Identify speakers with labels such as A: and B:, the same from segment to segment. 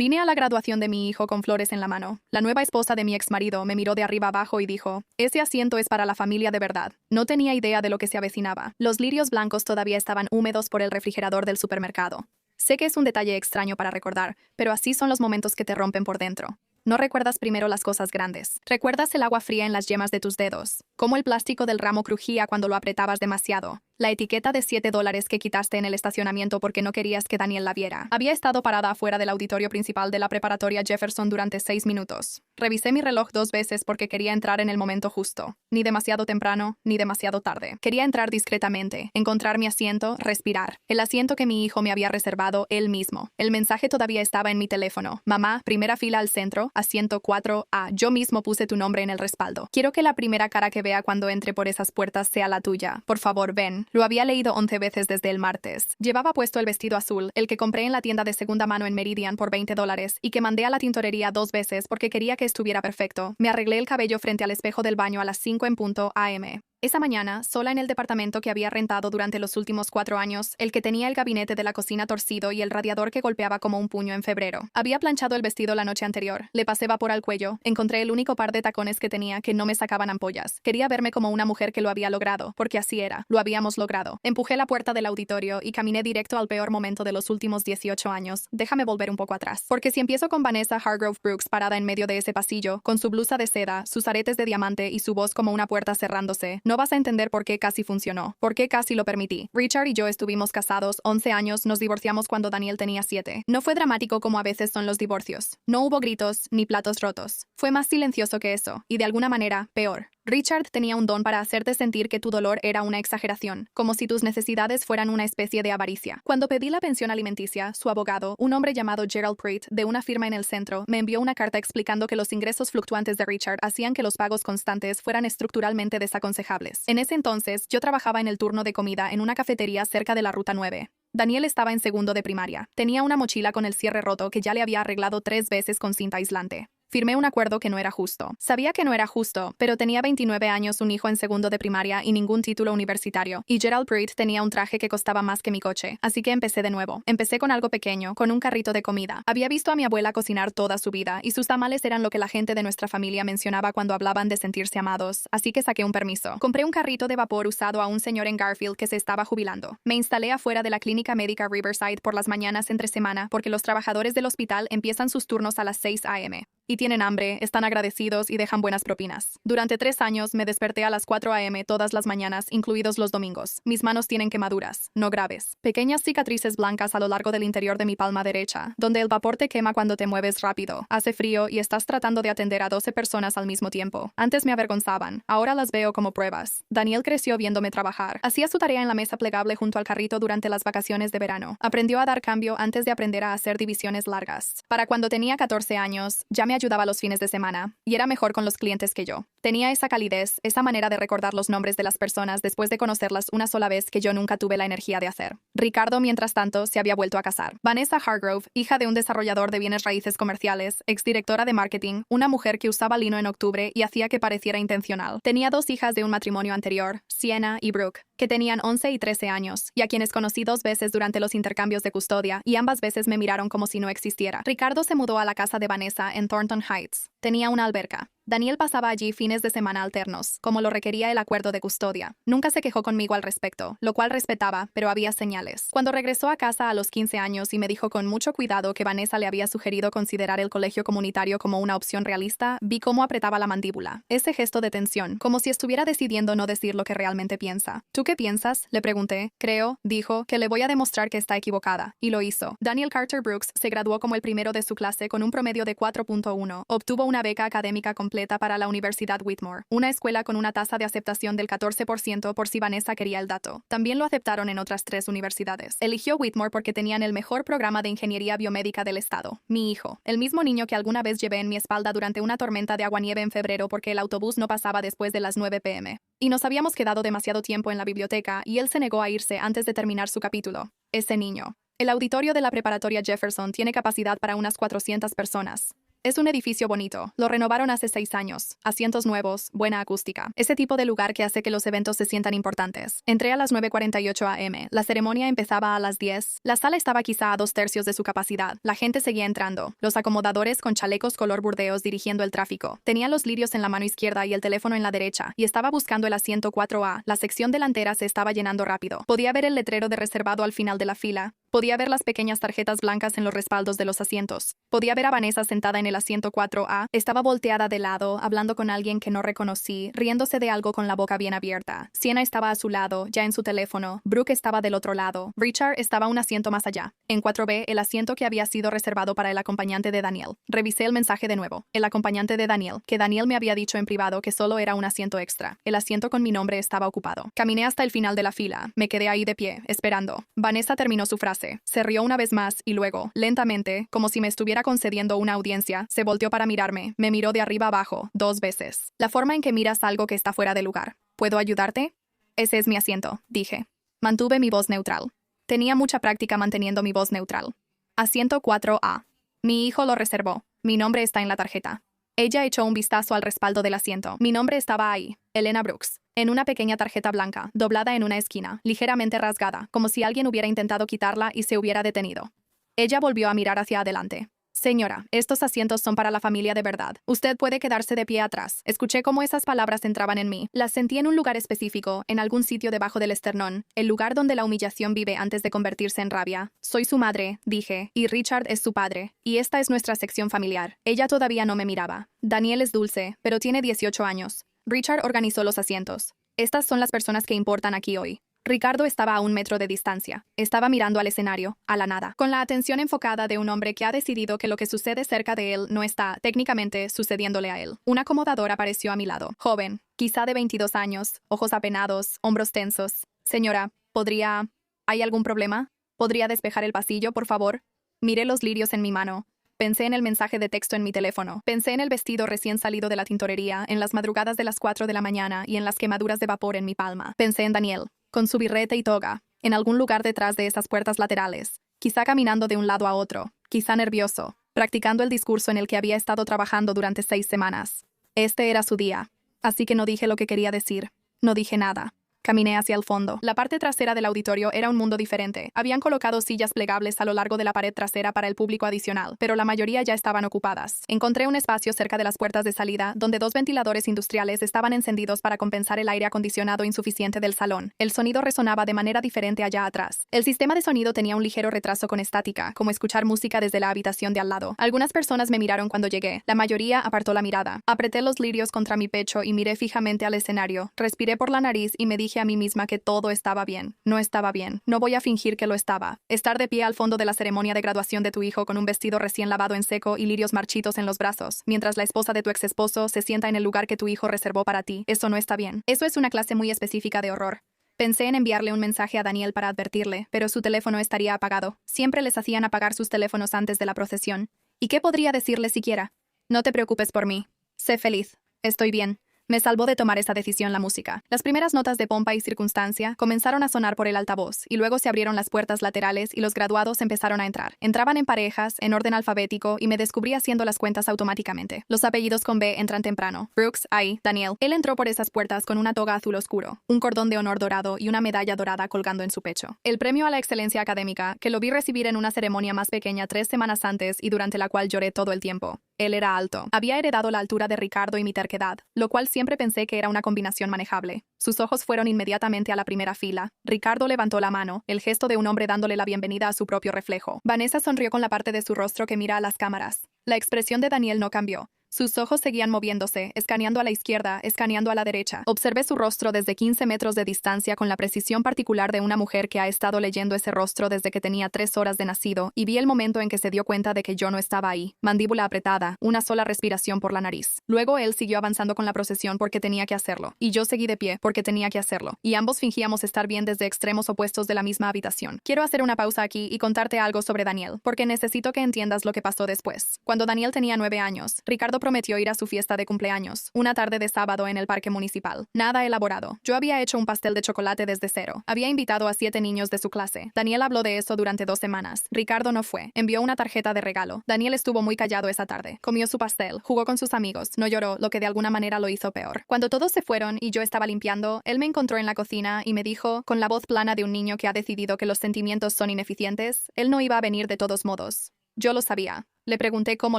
A: Vine a la graduación de mi hijo con flores en la mano. La nueva esposa de mi exmarido me miró de arriba abajo y dijo, ese asiento es para la familia de verdad. No tenía idea de lo que se avecinaba. Los lirios blancos todavía estaban húmedos por el refrigerador del supermercado. Sé que es un detalle extraño para recordar, pero así son los momentos que te rompen por dentro. No recuerdas primero las cosas grandes. Recuerdas el agua fría en las yemas de tus dedos, cómo el plástico del ramo crujía cuando lo apretabas demasiado, la etiqueta de $7 que quitaste en el estacionamiento porque no querías que Daniel la viera. Había estado parada afuera del auditorio principal de la preparatoria Jefferson durante 6 minutos. Revisé mi reloj 2 veces porque quería entrar en el momento justo. Ni demasiado temprano, ni demasiado tarde. Quería entrar discretamente, encontrar mi asiento, respirar. El asiento que mi hijo me había reservado él mismo. El mensaje todavía estaba en mi teléfono. Mamá, primera fila al centro, asiento 4A. Yo mismo puse tu nombre en el respaldo. Quiero que la primera cara que vea cuando entre por esas puertas sea la tuya. Por favor, ven. Lo había leído 11 veces desde el martes. Llevaba puesto el vestido azul, el que compré en la tienda de segunda mano en Meridian por $20 y que mandé a la tintorería 2 veces porque quería que estuviera perfecto. Me arreglé el cabello frente al espejo del baño a las 5 en punto AM. Esa mañana, sola en el departamento que había rentado durante los últimos 4 años, el que tenía el gabinete de la cocina torcido y el radiador que golpeaba como un puño en febrero. Había planchado el vestido la noche anterior, le pasé vapor al cuello, encontré el único par de tacones que tenía que no me sacaban ampollas. Quería verme como una mujer que lo había logrado, porque así era, lo habíamos logrado. Empujé la puerta del auditorio y caminé directo al peor momento de los últimos 18 años. Déjame volver un poco atrás. Porque si empiezo con Vanessa Hargrove Brooks parada en medio de ese pasillo, con su blusa de seda, sus aretes de diamante y su voz como una puerta cerrándose, no vas a entender por qué casi funcionó, por qué casi lo permití. Richard y yo estuvimos casados 11 años, nos divorciamos cuando Daniel tenía 7. No fue dramático como a veces son los divorcios. No hubo gritos ni platos rotos. Fue más silencioso que eso, y de alguna manera, peor. Richard tenía un don para hacerte sentir que tu dolor era una exageración, como si tus necesidades fueran una especie de avaricia. Cuando pedí la pensión alimenticia, su abogado, un hombre llamado Gerald Pruitt, de una firma en el centro, me envió una carta explicando que los ingresos fluctuantes de Richard hacían que los pagos constantes fueran estructuralmente desaconsejables. En ese entonces, yo trabajaba en el turno de comida en una cafetería cerca de la Ruta 9. Daniel estaba en segundo de primaria. Tenía una mochila con el cierre roto que ya le había arreglado 3 veces con cinta aislante. Firmé un acuerdo que no era justo. Sabía que no era justo, pero tenía 29 años, un hijo en segundo de primaria y ningún título universitario. Y Gerald Pruitt tenía un traje que costaba más que mi coche. Así que empecé de nuevo. Empecé con algo pequeño, con un carrito de comida. Había visto a mi abuela cocinar toda su vida y sus tamales eran lo que la gente de nuestra familia mencionaba cuando hablaban de sentirse amados. Así que saqué un permiso. Compré un carrito de vapor usado a un señor en Garfield que se estaba jubilando. Me instalé afuera de la clínica médica Riverside por las mañanas entre semana porque los trabajadores del hospital empiezan sus turnos a las 6 a.m. Y tienen hambre, están agradecidos y dejan buenas propinas. Durante 3 años me desperté a las 4 a.m. todas las mañanas, incluidos los domingos. Mis manos tienen quemaduras, no graves. Pequeñas cicatrices blancas a lo largo del interior de mi palma derecha, donde el vapor te quema cuando te mueves rápido. Hace frío y estás tratando de atender a 12 personas al mismo tiempo. Antes me avergonzaban, ahora las veo como pruebas. Daniel creció viéndome trabajar. Hacía su tarea en la mesa plegable junto al carrito durante las vacaciones de verano. Aprendió a dar cambio antes de aprender a hacer divisiones largas. Para cuando tenía 14 años, ya me ayudaba los fines de semana, y era mejor con los clientes que yo. Tenía esa calidez, esa manera de recordar los nombres de las personas después de conocerlas una sola vez que yo nunca tuve la energía de hacer. Ricardo, mientras tanto, se había vuelto a casar. Vanessa Hargrove, hija de un desarrollador de bienes raíces comerciales, exdirectora de marketing, una mujer que usaba lino en octubre y hacía que pareciera intencional. Tenía 2 hijas de un matrimonio anterior, Sienna y Brooke, que tenían 11 y 13 años, y a quienes conocí 2 veces durante los intercambios de custodia, y ambas veces me miraron como si no existiera. Ricardo se mudó a la casa de Vanessa en Thornton Heights. Tenía una alberca. Daniel pasaba allí fines de semana alternos, como lo requería el acuerdo de custodia. Nunca se quejó conmigo al respecto, lo cual respetaba, pero había señales. Cuando regresó a casa a los 15 años y me dijo con mucho cuidado que Vanessa le había sugerido considerar el colegio comunitario como una opción realista, vi cómo apretaba la mandíbula. Ese gesto de tensión, como si estuviera decidiendo no decir lo que realmente piensa. ¿Tú qué piensas?, le pregunté. Creo, dijo, que le voy a demostrar que está equivocada. Y lo hizo. Daniel Carter Brooks se graduó como el primero de su clase con un promedio de 4.1. Obtuvo una beca académica completa para la Universidad Whitmore, una escuela con una tasa de aceptación del 14% por si Vanessa quería el dato. También lo aceptaron en otras 3 universidades. Eligió Whitmore porque tenían el mejor programa de ingeniería biomédica del estado. Mi hijo, el mismo niño que alguna vez llevé en mi espalda durante una tormenta de aguanieve en febrero porque el autobús no pasaba después de las 9 p.m. Y nos habíamos quedado demasiado tiempo en la biblioteca y él se negó a irse antes de terminar su capítulo. Ese niño. El auditorio de la preparatoria Jefferson tiene capacidad para unas 400 personas. Es un edificio bonito. Lo renovaron hace 6 años. Asientos nuevos, buena acústica. Ese tipo de lugar que hace que los eventos se sientan importantes. Entré a las 9:48 am. La ceremonia empezaba a las 10. La sala estaba quizá a 2/3 de su capacidad. La gente seguía entrando. Los acomodadores con chalecos color burdeos dirigiendo el tráfico. Tenía los lirios en la mano izquierda y el teléfono en la derecha, y estaba buscando el asiento 4A. La sección delantera se estaba llenando rápido. Podía ver el letrero de reservado al final de la fila. Podía ver las pequeñas tarjetas blancas en los respaldos de los asientos. Podía ver a Vanessa sentada en el asiento 4A. Estaba volteada de lado, hablando con alguien que no reconocí, riéndose de algo con la boca bien abierta. Sienna estaba a su lado, ya en su teléfono. Brooke estaba del otro lado. Richard estaba un asiento más allá. En 4B, el asiento que había sido reservado para el acompañante de Daniel. Revisé el mensaje de nuevo. El acompañante de Daniel, que Daniel me había dicho en privado que solo era un asiento extra. El asiento con mi nombre estaba ocupado. Caminé hasta el final de la fila. Me quedé ahí de pie, esperando. Vanessa terminó su frase. Se rió una vez más y luego, lentamente, como si me estuviera concediendo una audiencia, se volteó para mirarme. Me miró de arriba abajo, 2 veces. La forma en que miras algo que está fuera de lugar. ¿Puedo ayudarte? Ese es mi asiento, dije. Mantuve mi voz neutral. Tenía mucha práctica manteniendo mi voz neutral. Asiento 4A. Mi hijo lo reservó. Mi nombre está en la tarjeta. Ella echó un vistazo al respaldo del asiento. Mi nombre estaba ahí, Elena Brooks, en una pequeña tarjeta blanca, doblada en una esquina, ligeramente rasgada, como si alguien hubiera intentado quitarla y se hubiera detenido. Ella volvió a mirar hacia adelante. Señora, estos asientos son para la familia de verdad. Usted puede quedarse de pie atrás. Escuché cómo esas palabras entraban en mí. Las sentí en un lugar específico, en algún sitio debajo del esternón, el lugar donde la humillación vive antes de convertirse en rabia. Soy su madre, dije, y Richard es su padre, y esta es nuestra sección familiar. Ella todavía no me miraba. Daniel es dulce, pero tiene 18 años. Richard organizó los asientos. Estas son las personas que importan aquí hoy. Ricardo estaba a 1 metro de distancia. Estaba mirando al escenario, a la nada, con la atención enfocada de un hombre que ha decidido que lo que sucede cerca de él no está, técnicamente, sucediéndole a él. Un acomodador apareció a mi lado. Joven, quizá de 22 años, ojos apenados, hombros tensos. Señora, ¿podría... ¿Hay algún problema? ¿Podría despejar el pasillo, por favor? Miré los lirios en mi mano. Pensé en el mensaje de texto en mi teléfono. Pensé en el vestido recién salido de la tintorería, en las madrugadas de las 4 de la mañana y en las quemaduras de vapor en mi palma. Pensé en Daniel, con su birrete y toga, en algún lugar detrás de esas puertas laterales, quizá caminando de un lado a otro, quizá nervioso, practicando el discurso en el que había estado trabajando durante 6 semanas. Este era su día, así que no dije lo que quería decir. No dije nada. Caminé hacia el fondo. La parte trasera del auditorio era un mundo diferente. Habían colocado sillas plegables a lo largo de la pared trasera para el público adicional, pero la mayoría ya estaban ocupadas. Encontré un espacio cerca de las puertas de salida, donde 2 ventiladores industriales estaban encendidos para compensar el aire acondicionado insuficiente del salón. El sonido resonaba de manera diferente allá atrás. El sistema de sonido tenía un ligero retraso con estática, como escuchar música desde la habitación de al lado. Algunas personas me miraron cuando llegué. La mayoría apartó la mirada. Apreté los lirios contra mi pecho y miré fijamente al escenario. Respiré por la nariz y me dije a mí misma que todo estaba bien. No estaba bien. No voy a fingir que lo estaba. Estar de pie al fondo de la ceremonia de graduación de tu hijo con un vestido recién lavado en seco y lirios marchitos en los brazos, mientras la esposa de tu ex esposo se sienta en el lugar que tu hijo reservó para ti. Eso no está bien. Eso es una clase muy específica de horror. Pensé en enviarle un mensaje a Daniel para advertirle, pero su teléfono estaría apagado. Siempre les hacían apagar sus teléfonos antes de la procesión. ¿Y qué podría decirle siquiera? No te preocupes por mí. Sé feliz. Estoy bien. Me salvó de tomar esa decisión la música. Las primeras notas de pompa y circunstancia comenzaron a sonar por el altavoz, y luego se abrieron las puertas laterales y los graduados empezaron a entrar. Entraban en parejas, en orden alfabético, y me descubrí haciendo las cuentas automáticamente. Los apellidos con B entran temprano. Brooks, ahí, Daniel. Él entró por esas puertas con una toga azul oscuro, un cordón de honor dorado y una medalla dorada colgando en su pecho. El premio a la excelencia académica, que lo vi recibir en una ceremonia más pequeña 3 semanas antes y durante la cual lloré todo el tiempo. Él era alto. Había heredado la altura de Ricardo y mi terquedad, lo cual siempre pensé que era una combinación manejable. Sus ojos fueron inmediatamente a la primera fila. Ricardo levantó la mano, el gesto de un hombre dándole la bienvenida a su propio reflejo. Vanessa sonrió con la parte de su rostro que mira a las cámaras. La expresión de Daniel no cambió. Sus ojos seguían moviéndose, escaneando a la izquierda, escaneando a la derecha. Observé su rostro desde 15 metros de distancia con la precisión particular de una mujer que ha estado leyendo ese rostro desde que tenía 3 horas de nacido, y vi el momento en que se dio cuenta de que yo no estaba ahí. Mandíbula apretada, una sola respiración por la nariz. Luego él siguió avanzando con la procesión porque tenía que hacerlo, y yo seguí de pie porque tenía que hacerlo, y ambos fingíamos estar bien desde extremos opuestos de la misma habitación. Quiero hacer una pausa aquí y contarte algo sobre Daniel, porque necesito que entiendas lo que pasó después. Cuando Daniel tenía 9 años, Ricardo Solo prometió ir a su fiesta de cumpleaños, una tarde de sábado en el parque municipal. Nada elaborado. Yo había hecho un pastel de chocolate desde cero. Había invitado a 7 niños de su clase. Daniel habló de eso durante 2 semanas. Ricardo no fue. Envió una tarjeta de regalo. Daniel estuvo muy callado esa tarde. Comió su pastel, jugó con sus amigos, no lloró, lo que de alguna manera lo hizo peor. Cuando todos se fueron y yo estaba limpiando, él me encontró en la cocina y me dijo, con la voz plana de un niño que ha decidido que los sentimientos son ineficientes, él no iba a venir de todos modos. Yo lo sabía. Le pregunté cómo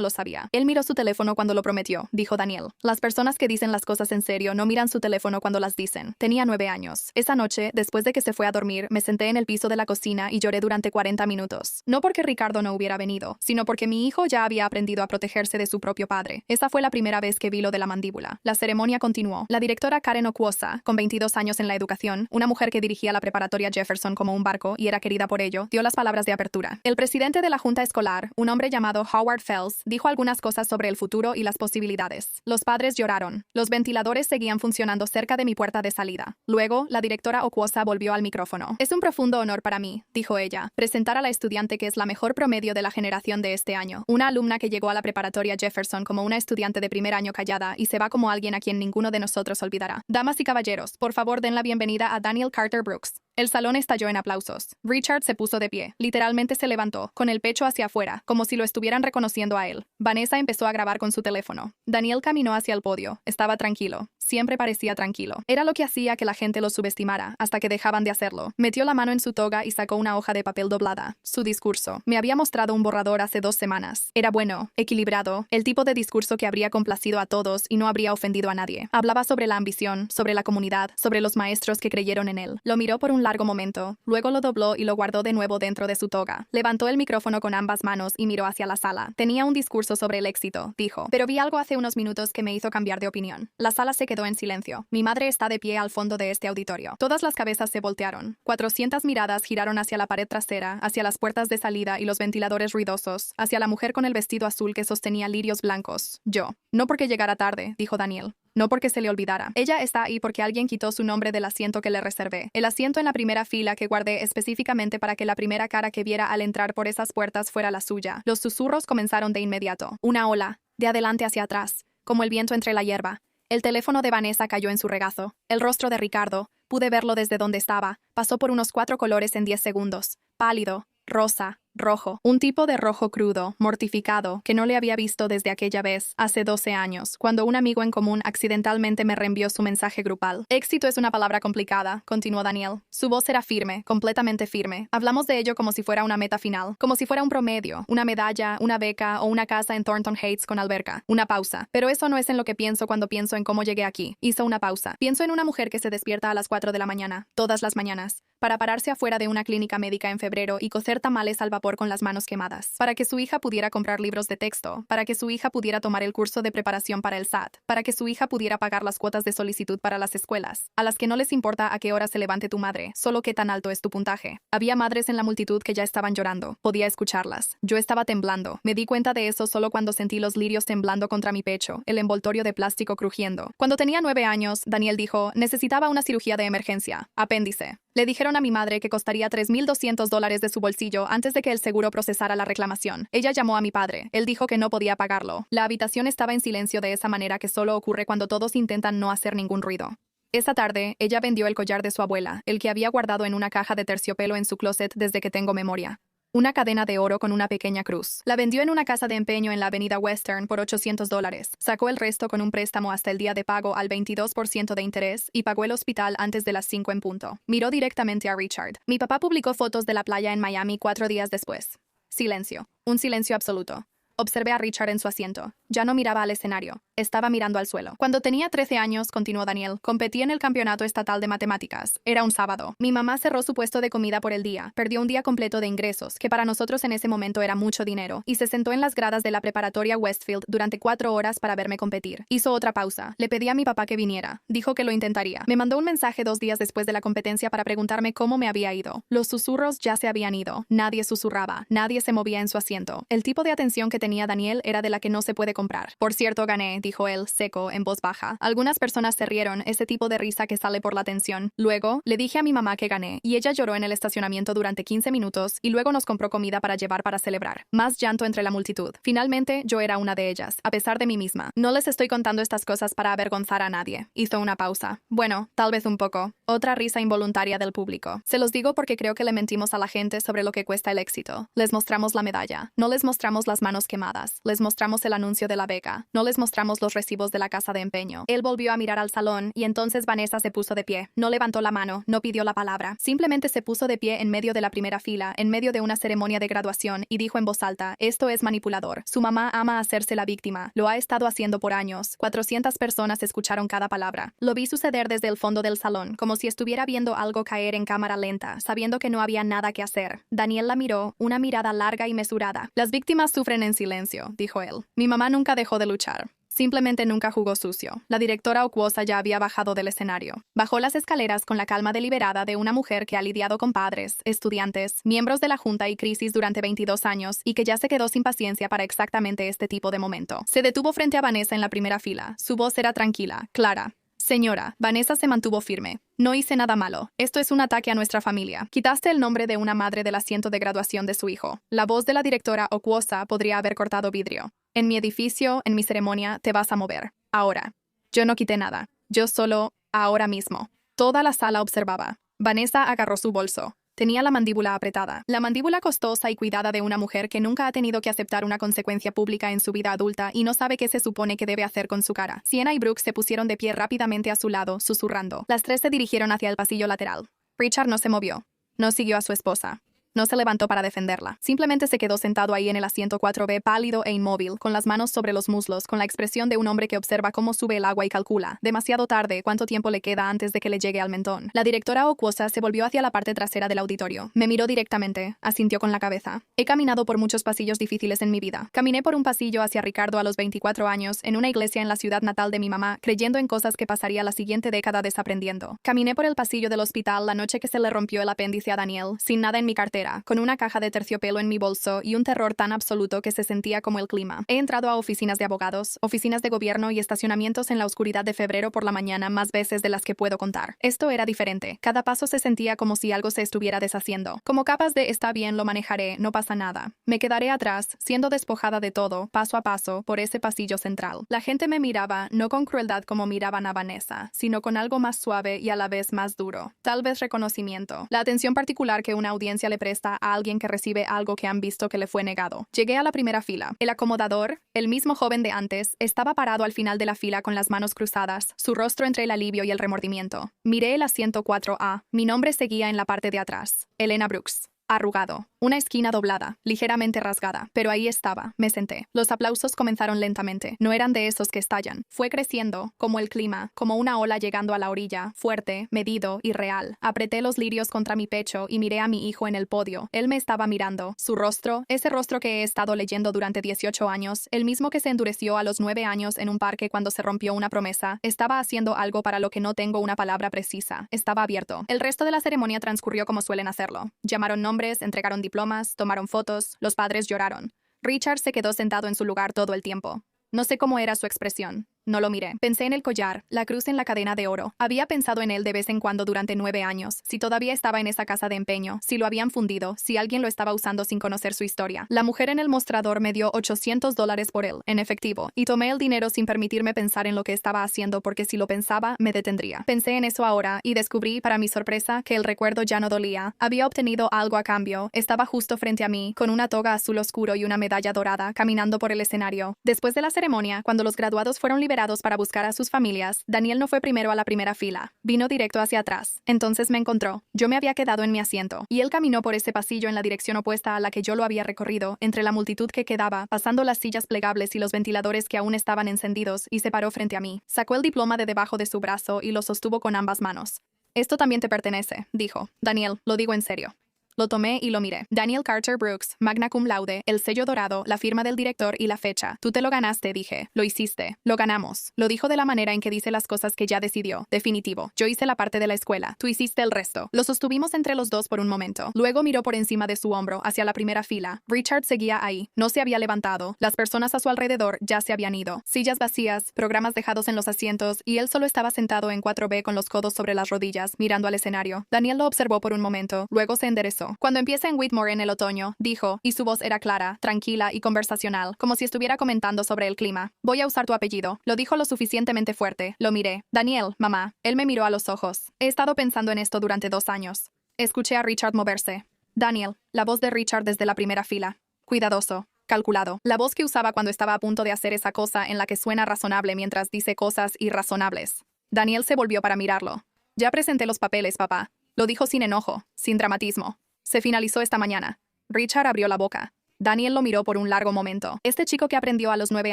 A: lo sabía. Él miró su teléfono cuando lo prometió, dijo Daniel. Las personas que dicen las cosas en serio no miran su teléfono cuando las dicen. Tenía 9 años. Esa noche, después de que se fue a dormir, me senté en el piso de la cocina y lloré durante 40 minutos. No porque Ricardo no hubiera venido, sino porque mi hijo ya había aprendido a protegerse de su propio padre. Esa fue la primera vez que vi lo de la mandíbula. La ceremonia continuó. La directora Karen Okwuosa, con 22 años en la educación, una mujer que dirigía la preparatoria Jefferson como un barco y era querida por ello, dio las palabras de apertura. El presidente de la junta escolar, un hombre llamado Howard Fels, dijo algunas cosas sobre el futuro y las posibilidades. Los padres lloraron. Los ventiladores seguían funcionando cerca de mi puerta de salida. Luego, la directora Okwuosa volvió al micrófono. Es un profundo honor para mí, dijo ella, presentar a la estudiante que es la mejor promedio de la generación de este año. Una alumna que llegó a la preparatoria Jefferson como una estudiante de primer año callada y se va como alguien a quien ninguno de nosotros olvidará. Damas y caballeros, por favor den la bienvenida a Daniel Carter Brooks. El salón estalló en aplausos. Richard se puso de pie. Literalmente se levantó, con el pecho hacia afuera, como si lo estuvieran reconociendo a él. Vanessa empezó a grabar con su teléfono. Daniel caminó hacia el podio. Estaba tranquilo. Siempre parecía tranquilo. Era lo que hacía que la gente lo subestimara, hasta que dejaban de hacerlo. Metió la mano en su toga y sacó una hoja de papel doblada. Su discurso. Me había mostrado un borrador hace 2 semanas. Era bueno, equilibrado, el tipo de discurso que habría complacido a todos y no habría ofendido a nadie. Hablaba sobre la ambición, sobre la comunidad, sobre los maestros que creyeron en él. Lo miró por un largo momento. Luego lo dobló y lo guardó de nuevo dentro de su toga. Levantó el micrófono con ambas manos y miró hacia la sala. Tenía un discurso sobre el éxito, dijo. Pero vi algo hace unos minutos que me hizo cambiar de opinión. La sala se quedó en silencio. Mi madre está de pie al fondo de este auditorio. Todas las cabezas se voltearon. 400 miradas giraron hacia la pared trasera, hacia las puertas de salida y los ventiladores ruidosos, hacia la mujer con el vestido azul que sostenía lirios blancos. Yo. No porque llegara tarde, dijo Daniel. No porque se le olvidara. Ella está ahí porque alguien quitó su nombre del asiento que le reservé. El asiento en la primera fila que guardé específicamente para que la primera cara que viera al entrar por esas puertas fuera la suya. Los susurros comenzaron de inmediato. Una ola, de adelante hacia atrás, como el viento entre la hierba. El teléfono de Vanessa cayó en su regazo. El rostro de Ricardo, pude verlo desde donde estaba, pasó por unos 4 colores en 10 segundos. Pálido, rosa, rojo. Un tipo de rojo crudo, mortificado, que no le había visto desde aquella vez, hace 12 años, cuando un amigo en común accidentalmente me reenvió su mensaje grupal. Éxito es una palabra complicada, continuó Daniel. Su voz era firme, completamente firme. Hablamos de ello como si fuera una meta final, como si fuera un promedio, una medalla, una beca o una casa en Thornton Heights con alberca. Una pausa. Pero eso no es en lo que pienso cuando pienso en cómo llegué aquí. Hizo una pausa. Pienso en una mujer que se despierta a las 4 de la mañana, todas las mañanas, para pararse afuera de una clínica médica en febrero y cocer tamales al vapor con las manos quemadas, para que su hija pudiera comprar libros de texto, para que su hija pudiera tomar el curso de preparación para el SAT, para que su hija pudiera pagar las cuotas de solicitud para las escuelas, a las que no les importa a qué hora se levante tu madre, solo qué tan alto es tu puntaje. Había madres en la multitud que ya estaban llorando, podía escucharlas. Yo estaba temblando. Me di cuenta de eso solo cuando sentí los lirios temblando contra mi pecho, el envoltorio de plástico crujiendo. Cuando tenía 9 años, Daniel dijo, necesitaba una cirugía de emergencia, apéndice. Le dijeron a mi madre que costaría $3,200 de su bolsillo antes de que el seguro procesara la reclamación. Ella llamó a mi padre. Él dijo que no podía pagarlo. La habitación estaba en silencio de esa manera que solo ocurre cuando todos intentan no hacer ningún ruido. Esa tarde, ella vendió el collar de su abuela, el que había guardado en una caja de terciopelo en su closet desde que tengo memoria. Una cadena de oro con una pequeña cruz. La vendió en una casa de empeño en la avenida Western por $800. Sacó el resto con un préstamo hasta el día de pago al 22% de interés y pagó el hospital antes de las 5 en punto. Miró directamente a Richard. Mi papá publicó fotos de la playa en Miami 4 días después. Silencio. Un silencio absoluto. Observé a Richard en su asiento. Ya no miraba al escenario. Estaba mirando al suelo. Cuando tenía 13 años, continuó Daniel, competí en el campeonato estatal de matemáticas. Era un sábado. Mi mamá cerró su puesto de comida por el día. Perdió un día completo de ingresos, que para nosotros en ese momento era mucho dinero, y se sentó en las gradas de la preparatoria Westfield durante 4 horas para verme competir. Hizo otra pausa. Le pedí a mi papá que viniera. Dijo que lo intentaría. Me mandó un mensaje 2 días después de la competencia para preguntarme cómo me había ido. Los susurros ya se habían ido. Nadie susurraba. Nadie se movía en su asiento. El tipo de atención que tenía Daniel era de la que no se puede comprar. Por cierto, gané, dijo él, seco, en voz baja. Algunas personas se rieron, ese tipo de risa que sale por la tensión. Luego, le dije a mi mamá que gané, y ella lloró en el estacionamiento durante 15 minutos, y luego nos compró comida para llevar para celebrar. Más llanto entre la multitud. Finalmente, yo era una de ellas, a pesar de mí misma. No les estoy contando estas cosas para avergonzar a nadie. Hizo una pausa. Bueno, tal vez un poco. Otra risa involuntaria del público. Se los digo porque creo que le mentimos a la gente sobre lo que cuesta el éxito. Les mostramos la medalla. No les mostramos las manos quemadas. Les mostramos el anuncio de la beca. No les mostramos los recibos de la casa de empeño. Él volvió a mirar al salón y entonces Vanessa se puso de pie. No levantó la mano, no pidió la palabra. Simplemente se puso de pie en medio de la primera fila, en medio de una ceremonia de graduación, y dijo en voz alta: esto es manipulador. Su mamá ama hacerse la víctima. Lo ha estado haciendo por años. 400 personas escucharon cada palabra. Lo vi suceder desde el fondo del salón, como si estuviera viendo algo caer en cámara lenta, sabiendo que no había nada que hacer. Daniel la miró, una mirada larga y mesurada. Las víctimas sufren en silencio, dijo él. Mi mamá nunca dejó de luchar. Simplemente nunca jugó sucio. La directora Okwuosa ya había bajado del escenario. Bajó las escaleras con la calma deliberada de una mujer que ha lidiado con padres, estudiantes, miembros de la junta y crisis durante 22 años y que ya se quedó sin paciencia para exactamente este tipo de momento. Se detuvo frente a Vanessa en la primera fila. Su voz era tranquila, clara. Señora, Vanessa se mantuvo firme. No hice nada malo. Esto es un ataque a nuestra familia. Quitaste el nombre de una madre del asiento de graduación de su hijo. La voz de la directora Okwuosa podría haber cortado vidrio. En mi edificio, en mi ceremonia, te vas a mover. Ahora. Yo no quité nada. Yo solo, ahora mismo. Toda la sala observaba. Vanessa agarró su bolso. Tenía la mandíbula apretada. La mandíbula costosa y cuidada de una mujer que nunca ha tenido que aceptar una consecuencia pública en su vida adulta y no sabe qué se supone que debe hacer con su cara. Sienna y Brooks se pusieron de pie rápidamente a su lado, susurrando. Las tres se dirigieron hacia el pasillo lateral. Richard no se movió. No siguió a su esposa. No se levantó para defenderla. Simplemente se quedó sentado ahí en el asiento 4B, pálido e inmóvil, con las manos sobre los muslos, con la expresión de un hombre que observa cómo sube el agua y calcula. Demasiado tarde, ¿cuánto tiempo le queda antes de que le llegue al mentón? La directora Okwuosa se volvió hacia la parte trasera del auditorio. Me miró directamente. Asintió con la cabeza. He caminado por muchos pasillos difíciles en mi vida. Caminé por un pasillo hacia Ricardo a los 24 años, en una iglesia en la ciudad natal de mi mamá, creyendo en cosas que pasaría la siguiente década desaprendiendo. Caminé por el pasillo del hospital la noche que se le rompió el apéndice a Daniel, sin nada en mi cartera, con una caja de terciopelo en mi bolso y un terror tan absoluto que se sentía como el clima. He entrado a oficinas de abogados, oficinas de gobierno y estacionamientos en la oscuridad de febrero por la mañana más veces de las que puedo contar. Esto era diferente. Cada paso se sentía como si algo se estuviera deshaciendo. Como capas de está bien, lo manejaré, no pasa nada. Me quedaré atrás, siendo despojada de todo, paso a paso, por ese pasillo central. La gente me miraba, no con crueldad como miraban a Vanessa, sino con algo más suave y a la vez más duro. Tal vez reconocimiento. La atención particular que una audiencia le presta a alguien que recibe algo que han visto que le fue negado. Llegué a la primera fila. El acomodador, el mismo joven de antes, estaba parado al final de la fila con las manos cruzadas, su rostro entre el alivio y el remordimiento. Miré el asiento 4A. Mi nombre seguía en la parte de atrás. Elena Brooks. Arrugado. Una esquina doblada, ligeramente rasgada, pero ahí estaba. Me senté. Los aplausos comenzaron lentamente. No eran de esos que estallan. Fue creciendo, como el clima, como una ola llegando a la orilla, fuerte, medido y real. Apreté los lirios contra mi pecho y miré a mi hijo en el podio. Él me estaba mirando. Su rostro, ese rostro que he estado leyendo durante 18 años, el mismo que se endureció a los 9 años en un parque cuando se rompió una promesa, estaba haciendo algo para lo que no tengo una palabra precisa. Estaba abierto. El resto de la ceremonia transcurrió como suelen hacerlo. Llamaron nombres, entregaron diplomas, tomaron fotos, los padres lloraron. Richard se quedó sentado en su lugar todo el tiempo. No sé cómo era su expresión. No lo miré. Pensé en el collar, la cruz en la cadena de oro. Había pensado en él de vez en cuando durante 9 años, si todavía estaba en esa casa de empeño, si lo habían fundido, si alguien lo estaba usando sin conocer su historia. La mujer en el mostrador me dio $800 por él, en efectivo, y tomé el dinero sin permitirme pensar en lo que estaba haciendo porque si lo pensaba, me detendría. Pensé en eso ahora y descubrí, para mi sorpresa, que el recuerdo ya no dolía. Había obtenido algo a cambio. Estaba justo frente a mí, con una toga azul oscuro y una medalla dorada, caminando por el escenario. Después de la ceremonia, cuando los graduados fueron liberados para buscar a sus familias, Daniel no fue primero a la primera fila. Vino directo hacia atrás. Entonces me encontró. Yo me había quedado en mi asiento, y él caminó por ese pasillo en la dirección opuesta a la que yo lo había recorrido, entre la multitud que quedaba, pasando las sillas plegables y los ventiladores que aún estaban encendidos, y se paró frente a mí. Sacó el diploma de debajo de su brazo y lo sostuvo con ambas manos. Esto también te pertenece, dijo. Daniel, lo digo en serio. Lo tomé y lo miré. Daniel Carter Brooks, magna cum laude, el sello dorado, la firma del director y la fecha. Tú te lo ganaste, dije. Lo hiciste. Lo ganamos. Lo dijo de la manera en que dice las cosas que ya decidió. Definitivo. Yo hice la parte de la escuela. Tú hiciste el resto. Lo sostuvimos entre los dos por un momento. Luego miró por encima de su hombro hacia la primera fila. Richard seguía ahí. No se había levantado. Las personas a su alrededor ya se habían ido. Sillas vacías, programas dejados en los asientos, y él solo estaba sentado en 4B con los codos sobre las rodillas, mirando al escenario. Daniel lo observó por un momento. Luego se enderezó. Cuando empieza en Whitmore en el otoño, dijo, y su voz era clara, tranquila y conversacional, como si estuviera comentando sobre el clima. Voy a usar tu apellido. Lo dijo lo suficientemente fuerte. Lo miré. Daniel, mamá. Él me miró a los ojos. He estado pensando en esto durante 2 años. Escuché a Richard moverse. Daniel, la voz de Richard desde la primera fila. Cuidadoso. Calculado. La voz que usaba cuando estaba a punto de hacer esa cosa en la que suena razonable mientras dice cosas irrazonables. Daniel se volvió para mirarlo. Ya presenté los papeles, papá. Lo dijo sin enojo, sin dramatismo. Se finalizó esta mañana. Richard abrió la boca. Daniel lo miró por un largo momento. Este chico que aprendió a los 9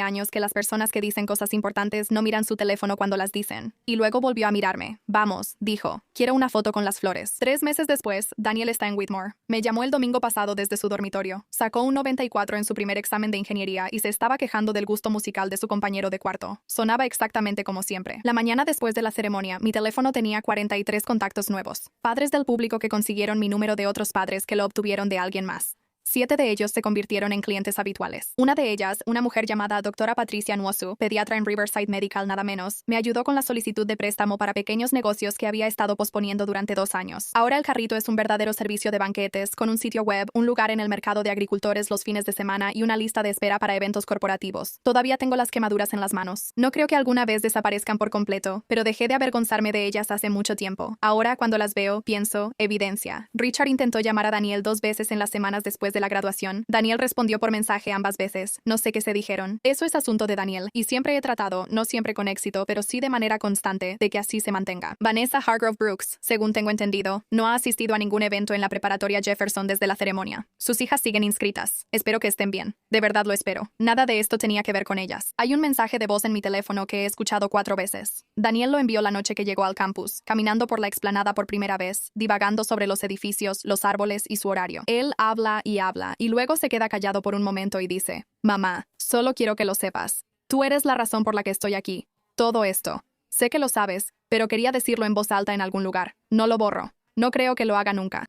A: años que las personas que dicen cosas importantes no miran su teléfono cuando las dicen. Y luego volvió a mirarme. Vamos, dijo. Quiero una foto con las flores. 3 meses después, Daniel está en Whitmore. Me llamó el domingo pasado desde su dormitorio. Sacó un 94 en su primer examen de ingeniería y se estaba quejando del gusto musical de su compañero de cuarto. Sonaba exactamente como siempre. La mañana después de la ceremonia, mi teléfono tenía 43 contactos nuevos. Padres del público que consiguieron mi número de otros padres que lo obtuvieron de alguien más. 7 de ellos se convirtieron en clientes habituales. Una de ellas, una mujer llamada Dra. Patricia Nwosu, pediatra en Riverside Medical nada menos, me ayudó con la solicitud de préstamo para pequeños negocios que había estado posponiendo durante 2 años. Ahora el carrito es un verdadero servicio de banquetes, con un sitio web, un lugar en el mercado de agricultores los fines de semana y una lista de espera para eventos corporativos. Todavía tengo las quemaduras en las manos. No creo que alguna vez desaparezcan por completo, pero dejé de avergonzarme de ellas hace mucho tiempo. Ahora, cuando las veo, pienso, evidencia. Richard intentó llamar a Daniel 2 veces en las semanas después de la graduación. Daniel respondió por mensaje ambas veces. No sé qué se dijeron. Eso es asunto de Daniel, y siempre he tratado, no siempre con éxito, pero sí de manera constante, de que así se mantenga. Vanessa Hargrove Brooks, según tengo entendido, no ha asistido a ningún evento en la preparatoria Jefferson desde la ceremonia. Sus hijas siguen inscritas. Espero que estén bien. De verdad lo espero. Nada de esto tenía que ver con ellas. Hay un mensaje de voz en mi teléfono que he escuchado 4 veces. Daniel lo envió la noche que llegó al campus, caminando por la explanada por primera vez, divagando sobre los edificios, los árboles y su horario. Él habla, y luego se queda callado por un momento y dice, mamá, solo quiero que lo sepas. Tú eres la razón por la que estoy aquí. Todo esto. Sé que lo sabes, pero quería decirlo en voz alta en algún lugar. No lo borro. No creo que lo haga nunca.